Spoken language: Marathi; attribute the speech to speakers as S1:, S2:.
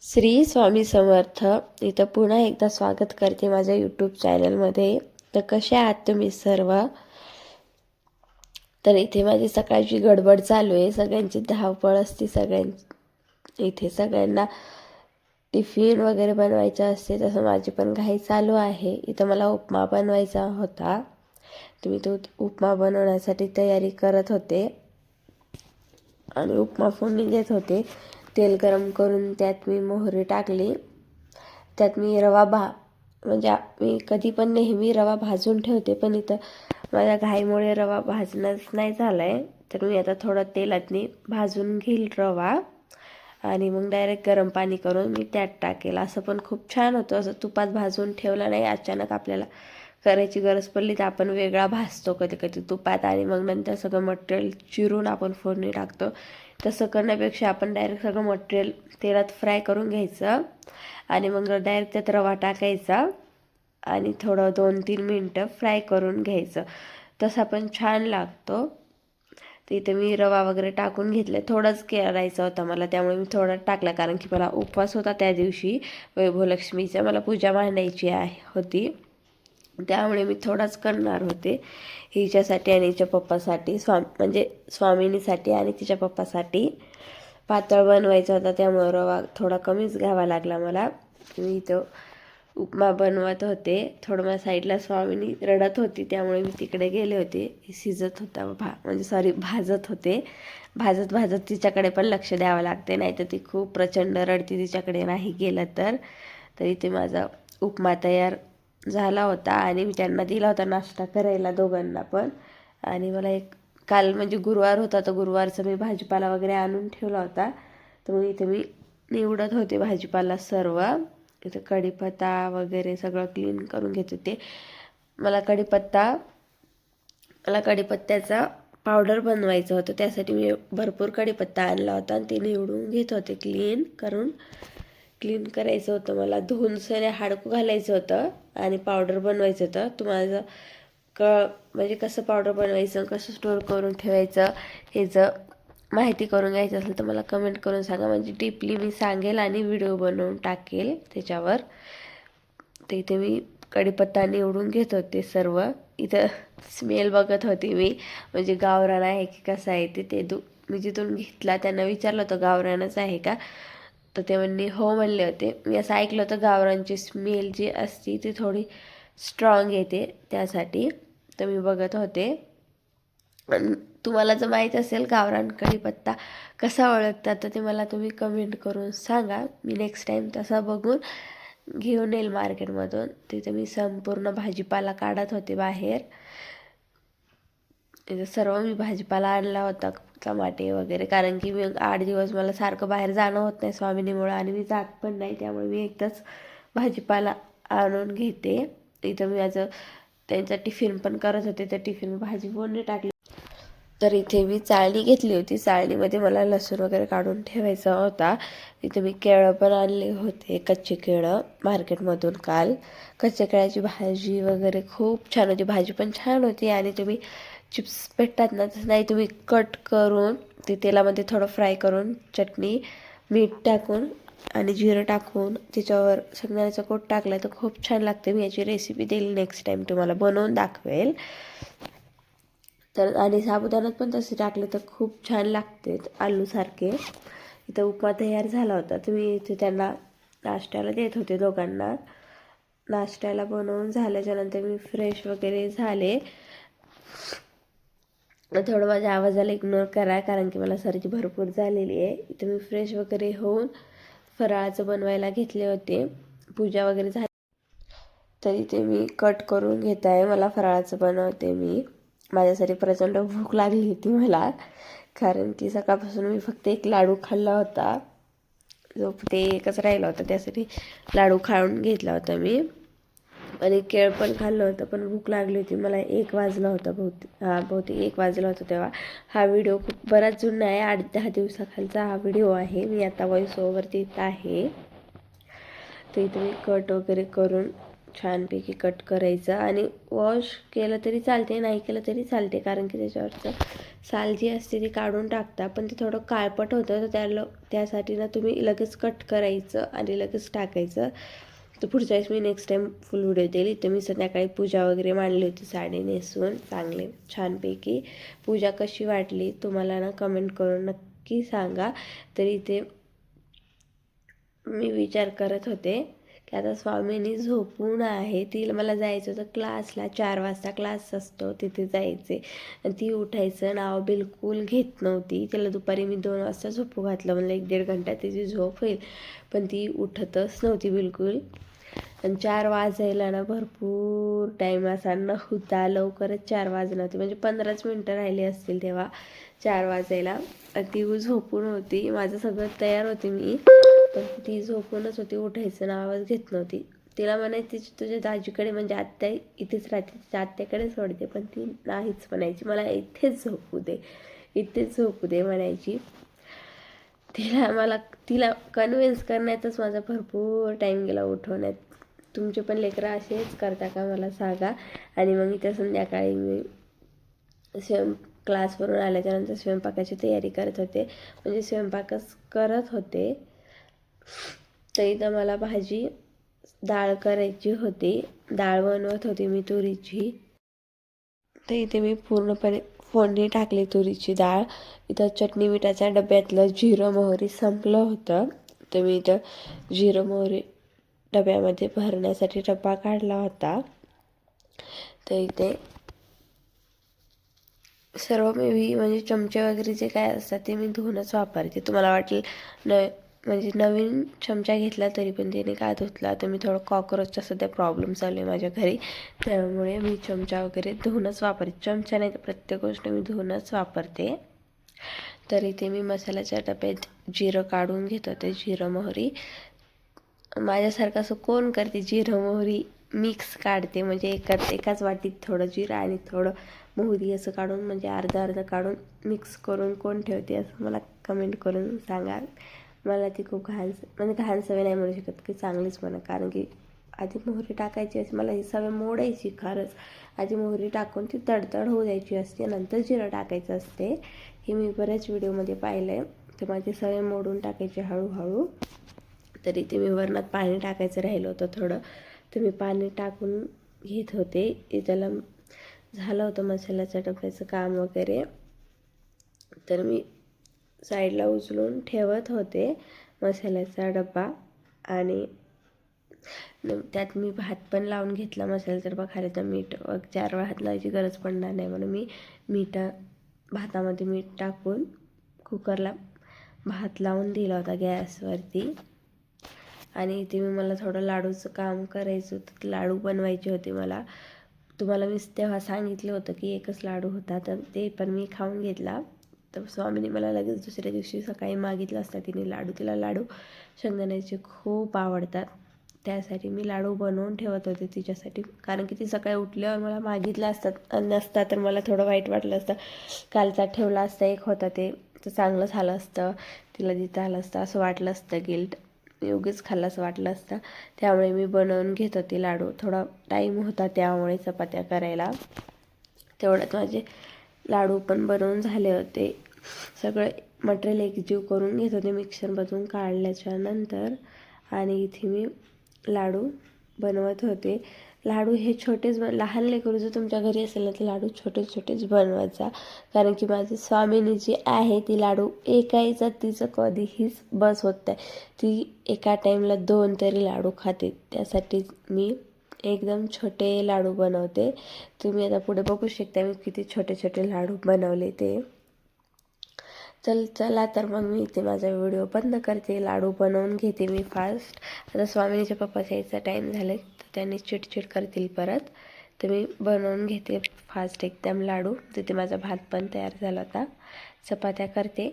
S1: श्री स्वामी समर्थ. इथं पुन्हा एकदा स्वागत करते माझ्या यूट्यूब चॅनलमध्ये. तर कसे आहात तुम्ही सर्व? तर इथे माझी सकाळची गडबड चालू आहे, सगळ्यांची धावपळ असते. इथे सगळ्यांना टिफिन वगैरे बनवायचं असते, तसं माझी पण घाई चालू आहे. इथं मला उपमा बनवायचा होता, तर मी तो उपमा बनवण्यासाठी तयारी करत होते आणि उपमा फोडणी देत होते. तेल गरम करून त्यात मी मोहरी टाकली. त्यात मी म्हणजे मी कधी पण नेहमी रवा भाजून ठेवते, पण इथं माझ्या घाईमुळे रवा भाजणंच नाही झालं आहे. तर मी आता थोडं तेलातनी भाजून घेईल रवा आणि मग डायरेक्ट गरम पाणी करून मी त्यात टाकेल. असं पण खूप छान होतं. असं तुपात भाजून ठेवलं नाही, अचानक आपल्याला करायची गरज पडली तर आपण वेगळा भाजतो कधी कधी तुपात आणि मग नंतर सगळं मटेरियल चिरून आपण फोडणी टाकतो. तसं करण्यापेक्षा आपण डायरेक्ट सगळं मटेरियल तेलात फ्राय करून घ्यायचं आणि मग डायरेक्ट त्यात रवा टाकायचा आणि थोडं 2-3 मिनटं फ्राय करून घ्यायचं. तसा पण छान लागतो. तर इथे मी रवा वगैरे टाकून घेतलं. थोडंच करायचं होतं मला, त्यामुळे मी थोडं टाकलं, कारण की मला उपवास होता त्या दिवशी वैभवलक्ष्मीचा. मला पूजा मांडायची होती, त्यामुळे मी थोडाच करणार होते हिच्यासाठी आणि हिच्या पप्पासाठी, म्हणजे स्वामिनीसाठी आणि तिच्या पप्पासाठी पातळ बनवायचा होता, त्यामुळे रवा थोडा कमीच घ्यावा लागला मला. मी इथं उपमा बनवत होते. थोडं माझ्या साईडला स्वामिनी रडत होती, त्यामुळे मी तिकडे गेले होते. शिजत होता म्हणजे भाजत होते. भाजत भाजत तिच्याकडे पण लक्ष द्यावं लागते, नाही तर ती खूप प्रचंड रडती तिच्याकडे नाही गेलं तर. इथे माझा उपमा तयार झाला होता आणि मी त्यांना दिला होता नाश्ता करायला, दोघांना पण. आणि मला काल म्हणजे गुरुवार होता, तर गुरुवारचा मी भाजीपाला वगैरे आणून ठेवला होता, तर मग इथे मी निवडत होते भाजीपाला सर्व. इथं कढीपत्ता वगैरे सगळं क्लीन करून घेत होते. मला कढीपत्त्याचा पावडर बनवायचं होतं, त्यासाठी मी भरपूर कढीपत्ता आणला होता आणि ते निवडून घेत होते. क्लीन करायचं होतं मला, धुवून सने हाडकू घालायचं होतं आणि पावडर बनवायचं होतं. तुम्हाला म्हणजे कसं पावडर बनवायचं, कसं स्टोअर करून ठेवायचं हे जर माहिती करून घ्यायचं असेल तर मला कमेंट करून सांगा, म्हणजे डीपली मी सांगेल आणि व्हिडिओ बनवून टाकेल त्याच्यावर. तर इथे मी कढीपत्ता निवडून घेत होते सर्व. इथं स्मेल बघत होती मी, म्हणजे गावरान आहे की कसं आहे मी जिथून घेतला त्यांना विचारलं होतं गावरानच आहे का, तर ते हो म्हणले होते. मी असं ऐकलं होतं गावरानची स्मेल जी असते ती थोडी स्ट्रॉंग येते, त्यासाठी. तर मी बघत होते. तुम्हाला जर माहीत असेल गावरान कढीपत्ता कसा ओळखतात तर ते मला तुम्ही कमेंट करून सांगा. मी नेक्स्ट टाईम तसा बघून घेऊन येईल मार्केटमधून. तिथे मी संपूर्ण भाजीपाला काढत होते बाहेर. इथं सर्व मी भाजीपाला आणला होता, टमाटे वगैरे, कारण की मी 8 दिवस मला सारखं बाहेर जाणं होत नाही स्वामिनीमुळं आणि मी जात पण नाही, त्यामुळे मी एकदाच भाजीपाला आणून घेते. इथं मी त्यांचा टिफिन पण करत होते, तर टिफिन भाजी फोडणी टाकली. तर इथे मी चाळणी घेतली होती, चाळणीमध्ये मला लसूण वगैरे काढून ठेवायचा होता. इथे मी केळं पण आणले होते, कच्चे केळं मार्केटमधून काल. कच्च्या केळ्याची भाजी वगैरे खूप छान होती, भाजी पण छान होती. आणि तुम्ही चिप्स भेटतात ना, तसं नाही, तुम्ही कट करून ते तेलामध्ये थोडं फ्राय करून चटणी मीठ टाकून आणि जिरं टाकून त्याच्यावर शेंगदाण्याचा कूट टाकला तर खूप छान लागते. मी याची रेसिपी देईल नेक्स्ट टाईम, तुम्हाला बनवून दाखवेल. तर आणि साबुदाण्यात पण तसे टाकले तर खूप छान लागते, आलूसारखे. इथं उपमा तयार झाला होता. तुम्ही इथे त्यांना नाश्त्याला देत होते दोघांना. नाश्त्याला बनवून झाल्याच्यानंतर मी फ्रेश वगैरे झाले. थोडं माझ्या आवाजाला इग्नोर करा, कारण की मला सर्दी भरपूर झालेली आहे. इथं मी फ्रेश वगैरे होऊन फराळाचं बनवायला घेतले होते. पूजा वगैरे झाली, तर इथे मी कट करून घेत आहे. मला फराळाचं बनवते मी. माझ्यासाठी प्रचंड भूक लागली होती मला, कारण की सकाळपासून मी फक्त एक लाडू खाल्ला होता, ते एकच राहिला होता, त्यासाठी लाडू खाऊन घेतला होता मी. आणि केळ पण खाल्लं होतं, पण भूक लागली होती मला. 1 वाजला होता बहुतेक 1 वाजला होता तेव्हा. हा व्हिडिओ खूप बराच जुना आहे, 8-10 दिवसाखालचा हा व्हिडिओ आहे. मी आता व्हॉइस ओव्हर देत आहे. तर इथे मी कट वगैरे करून छानपैकी कट करायचं आणि वॉश केलं तरी चालते, नाही केलं तरी चालते, कारण की त्याच्यावरचं साल जी असते ती काढून टाकता, पण ते थोडं काळपट होतं, तर त्यासाठी ना तुम्ही लगेच कट करायचं आणि लगेच टाकायचं. तर पुढच्या वेळेस मी नेक्स्ट टाईम फुल व्हिडिओ देईल. इथे मी संध्याकाळी पूजा वगैरे मांडली होती साडी नेसून चांगले छानपैकी. पूजा कशी वाटली तुम्हाला ना कमेंट करून नक्की सांगा. तर इथे मी विचार करत होते की आता स्वामीनी झोपून आहे, तिला मला जायचं होतं क्लासला, 4 वाजता क्लास असतो, तिथे जायचे. आणि ती उठायचं नाव बिलकुल घेत नव्हती. तिला दुपारी मी 2 वाजता झोपू घातलं, म्हणलं 1-1.5 घंटा तिची झोप होईल, पण ती उठतच नव्हती बिलकुल. आणि 4 वाजायला ना भरपूर टाईम असा नव्हता, लवकरच 4 वाजले होते, म्हणजे 15च मिनटं राहिली असतील तेव्हा 4 वाजायला. ती झोपून होती, माझं सगळं तयार होते मी, पण ती झोपूनच होती, उठायचं नावच घेत नव्हती. तिला म्हणायची तुझ्या दाजीकडे, म्हणजे आत्या इथेच राहते, तिच्या आत्याकडे सोडते, पण ती नाहीच म्हणायची, मला इथेच झोपू दे, इथेच झोपू दे म्हणायची. तिला कन्व्हिन्स करण्यातच माझा भरपूर टाईम गेला, उठवण्यात. तुमचे पण लेकरं असेच करता का मला सांगा. आणि मग इथं संध्याकाळी मी क्लासवरून आल्याच्यानंतर स्वयंपाकाची तयारी करत होते, म्हणजे स्वयंपाकच करत होते. तर इथं मला डाळ करायची होती, डाळ बनवत होती मी तुरीची. तर इथे मी पूर्णपणे फोडणी टाकली तुरीची डाळ. इथं चटणी मिठाच्या डब्यातलं जिरं मोहरी संपलं होतं, तर मी इथं जिरं मोहरी डब्यामध्ये भरण्यासाठी डबा काढला होता. तर इथे सर्व मी म्हणजे चमचे वगैरे जे काय असतात ते मी धुवूनच वापरते. तुम्हाला वाटेल म्हणजे नवीन चमचा घेतला तरी पण त्याने काय धुतला, तर मी थोडं कॉकरोचचा सध्या प्रॉब्लेम चालू आहे माझ्या घरी, त्यामुळे मी चमचा वगैरे धुवूनच वापरते. चमचा नाही तर प्रत्येक गोष्ट मी धुवूनच वापरते. तर इथे मी मसाल्याच्या डब्यात जिरं काढून घेत होते, जिरं मोहरी. माझ्यासारखं असं कोण करते जिरं मोहरी मिक्स काढते, म्हणजे एकाच वाटीत थोडं जिरं आणि थोडं मोहरी असं काढून, म्हणजे अर्धा काढून मिक्स करून कोण ठेवते, असं मला कमेंट करून सांगा. मला ती खूप घाण सवय नाही म्हणू शकत की चांगलीच म्हणा, कारण की आधी मोहरी टाकायची असते, मला ही सवय मोडायची खरंच. आधी मोहरी टाकून ती तडतड होऊ द्यायची असते, नंतर जिरं टाकायचं असते. हे मी बऱ्याच व्हिडिओमध्ये पाहिलं आहे. तर माझी सवय मोडून टाकायची हळूहळू. तरी ते मी वरणात पाणी टाकायचं राहिलं होतं थोडं, तर मी पाणी टाकून घेत होते. त्याला झालं होतं मसाल्याच्या डब्याचं काम वगैरे, तर मी साईडला उचलून ठेवत होते मसाल्याचा डबा. आणि त्यात मी भात पण लावून घेतला. मसाल्याचा डबा खाली तर मीठ 4 भात लावायची गरज पडणार नाही म्हणून मी भातामध्ये मीठ टाकून कुकरला भात लावून दिला होता गॅसवरती. आणि इथे मला थोडं लाडूचं काम करायचं होतं, लाडू बनवायचे होते मला. तुम्हाला मी तेव्हा सांगितलं होतं की एकच लाडू होता, तर ते पण मी खाऊन घेतला. तर स्वामीने मला लगेच दुसऱ्या दिवशी सकाळी मागितलं असता तिने लाडू. तिला लाडू शेंगदाण्याचे खूप आवडतात, त्यासाठी मी लाडू बनवून ठेवत होते तिच्यासाठी, कारण की ती सकाळी उठल्यावर मला मागितलं नसता तर मला थोडं वाईट वाटलं असतं. कालचा ठेवला असता एक होता ते, तर चांगलं झालं असतं, तिला देता आलं असतं असं वाटलं असतं, गिल्ट योग्यच खाल्लं असं वाटलं असतं. त्यामुळे मी बनवून घेत होते लाडू. थोडा टाईम होता त्यामुळे चपात्या करायला, तेवढ्यात माझे लाडू पण बनवून झाले होते. सगळं मटेरियल एकजीव करून घेत होते मिक्सरमधून काढल्याच्या नंतर. आणि इथे मी लाडू बनवत होते. लाडू हे छोटेच लहान लेकरू जर तुमच्या घरी असेल ना, तर लाडू छोटेच बनवत जा, कारण की माझी स्वामीनी जी आहे ती लाडू एकाईचा तिचं कधीहीच बस होत नाही. ती एका टाईमला 2 तरी लाडू खाते, त्यासाठी मी एकदम छोटे लाडू बनवते. तुम्ही आता पुढे बघू शकता मी किती छोटे लाडू बनवले ते. चला तर मग मी इथे माझा व्हिडिओ बंद करते. लाडू बनवून घेते मी फास्ट. आता स्वामीनीच्या पप्पाचा यायचा टाईम झाला, तर त्यांनी चिडचिड करतील परत, तर मी बनवून घेते फास्ट एकदम लाडू. तिथे माझा भात पण तयार झाला होता, चपात्या करते